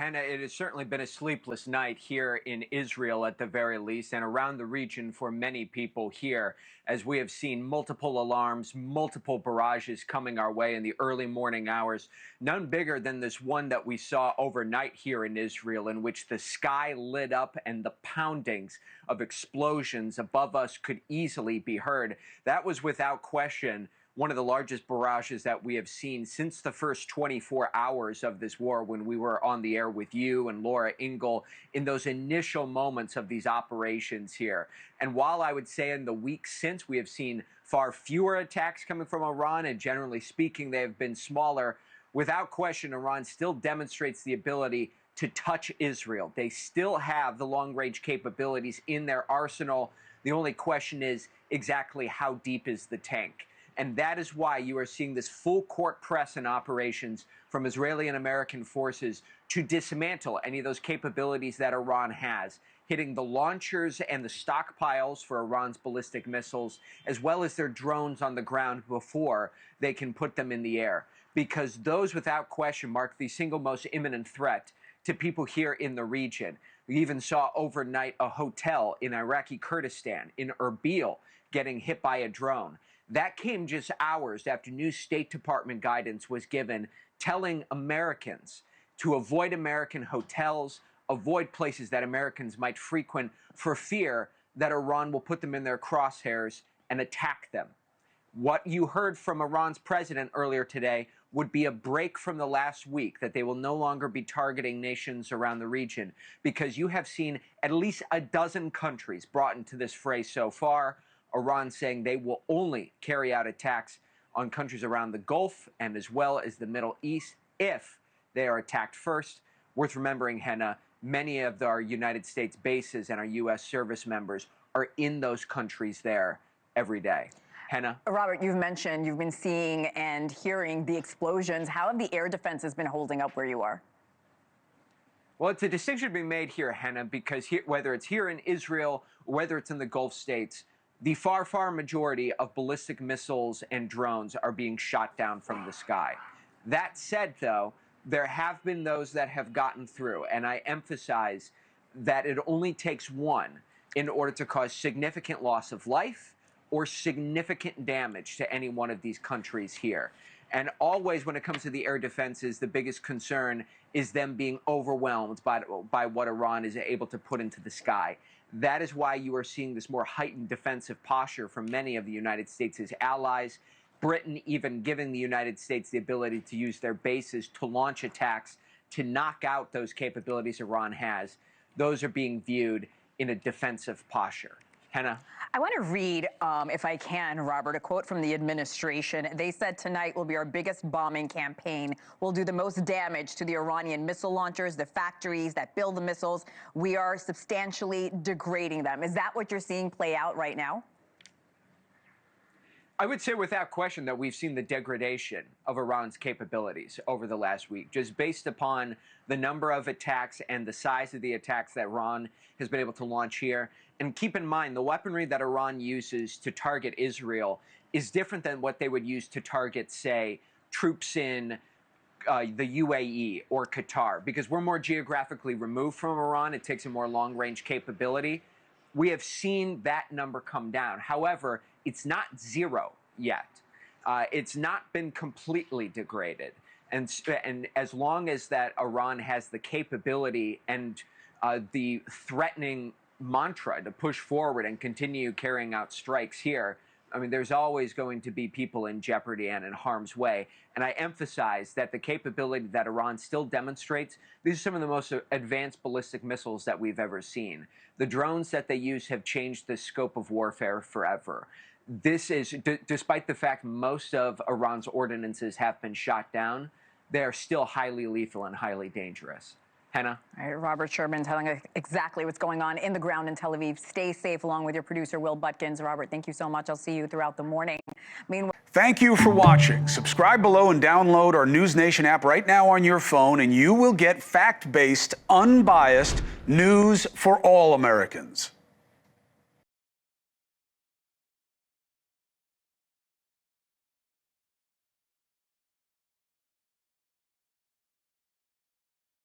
Hena, it has certainly been a sleepless night here in Israel at the very least, and around the region for many people here, as we have seen multiple alarms, multiple barrages coming our way in the early morning hours. None bigger than this one that we saw overnight here in Israel, in which the sky lit up and the poundings of explosions above us could easily be heard. That was without question one of the largest barrages that we have seen since the first 24 hours of this war, when we were on the air with you and Laura Ingle in those initial moments of these operations here. And while I would say in the weeks since we have seen far fewer attacks coming from Iran, and generally speaking they have been smaller, without question Iran still demonstrates the ability to touch Israel. They still have the long-range capabilities in their arsenal. The only question is exactly how deep is the tank? And that is why you are seeing this full court press and operations from Israeli and American forces to dismantle any of those capabilities that Iran has, hitting the launchers and the stockpiles for Iran's ballistic missiles, as well as their drones on the ground before they can put them in the air. Because those, without question, mark the single most imminent threat to people here in the region. We even saw overnight a hotel in Iraqi Kurdistan, in Erbil, getting hit by a drone. That came just hours after new State Department guidance was given, telling Americans to avoid American hotels, avoid places that Americans might frequent, for fear that Iran will put them in their crosshairs and attack them. What you heard from Iran's president earlier today would be a break from the last week, that they will no longer be targeting nations around the region, because you have seen at least a dozen countries brought into this fray so far. Iran saying they will only carry out attacks on countries around the Gulf and as well as the Middle East if they are attacked first. Worth remembering, Hena, many of our United States bases and our U.S. service members are in those countries there every day. Hena? Robert, you've mentioned you've been seeing and hearing the explosions. How have the air defenses been holding up where you are? Well, it's a distinction being made here, Hena, because whether it's here in Israel or whether it's in the Gulf states, the far majority of ballistic missiles and drones are being shot down from the sky. That said, though, there have been those that have gotten through, and I emphasize that it only takes one in order to cause significant loss of life or significant damage to any one of these countries here. And always, when it comes to the air defenses, the biggest concern is them being overwhelmed by what Iran is able to put into the sky. That is why you are seeing this more heightened defensive posture from many of the United States' allies. Britain even giving the United States the ability to use their bases to launch attacks to knock out those capabilities Iran has. Those are being viewed in a defensive posture. Hena? I want to read, if I can, Robert, a quote from the administration. They said tonight will be our biggest bombing campaign. We'll do the most damage to the Iranian missile launchers, the factories that build the missiles. We are substantially degrading them. Is that what you're seeing play out right now? I would say without question that we've seen the degradation of Iran's capabilities over the last week, just based upon the number of attacks and the size of the attacks that Iran has been able to launch here. And keep in mind, the weaponry that Iran uses to target Israel is different than what they would use to target, say, troops in the UAE or Qatar, because we're more geographically removed from Iran. It takes a more long-range capability. We have seen that number come down. However, it's not zero yet. It's not been completely degraded. And as long as that Iran has the capability and the threatening mantra to push forward and continue carrying out strikes here, I mean, there's always going to be people in jeopardy and in harm's way. And I emphasize that the capability that Iran still demonstrates, these are some of the most advanced ballistic missiles that we've ever seen. The drones that they use have changed the scope of warfare forever. This is, despite the fact most of Iran's ordinances have been shot down, they are still highly lethal and highly dangerous. Hena? All right, Robert Sherman telling us exactly what's going on in the ground in Tel Aviv. Stay safe, along with your producer, Will Butkins. Robert, thank you so much. I'll see you throughout the morning. Meanwhile, thank you for watching. Subscribe below and download our NewsNation app right now on your phone, and you will get fact-based, unbiased news for all Americans.